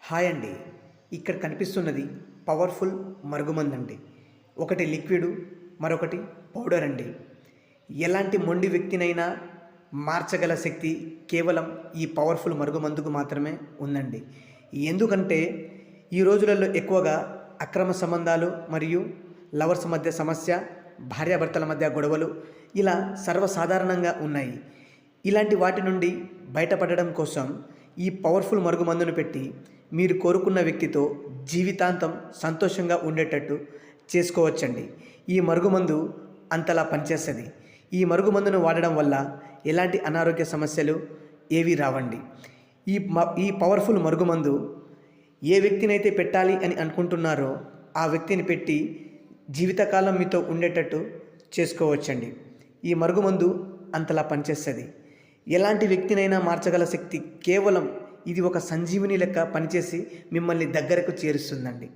Hi అండి. ఇక్కడ కనిపిస్తున్నది పవర్ఫుల్ మరుగుమందండి. ఒకటి లిక్విడు, మరొకటి పౌడర్ అండి. ఎలాంటి మొండి వ్యక్తినైనా మార్చగల శక్తి కేవలం ఈ పవర్ఫుల్ మరుగుమందుకు మాత్రమే ఉందండి. ఎందుకంటే ఈ రోజులలో ఎక్కువగా అక్రమ సంబంధాలు మరియు లవర్స్ మధ్య సమస్య, భార్యాభర్తల మధ్య గొడవలు ఇలా సర్వసాధారణంగా ఉన్నాయి. ఇలాంటి వాటి నుండి బయటపడడం కోసం ఈ పవర్ఫుల్ మరుగుమందును పెట్టి మీరు కోరుకున్న వ్యక్తితో జీవితాంతం సంతోషంగా ఉండేటట్టు చేసుకోవచ్చండి. ఈ మరుగుమందు అంతలా పనిచేస్తుంది. ఈ మరుగుమందును వాడడం వల్ల ఎలాంటి అనారోగ్య సమస్యలు ఏవి రావండి. ఈ పవర్ఫుల్ మరుగుమందు ఏ వ్యక్తినైతే పెట్టాలి అని అనుకుంటున్నారో ఆ వ్యక్తిని పెట్టి జీవితకాలం మీతో ఉండేటట్టు చేసుకోవచ్చండి. ఈ మరుగుమందు అంతలా పనిచేస్తుంది. ఎలాంటి వ్యక్తినైనా మార్చగల శక్తి కేవలం ఇది ఒక సంజీవిని లెక్క పనిచేసి మిమ్మల్ని దగ్గరకు చేరుస్తుందండి.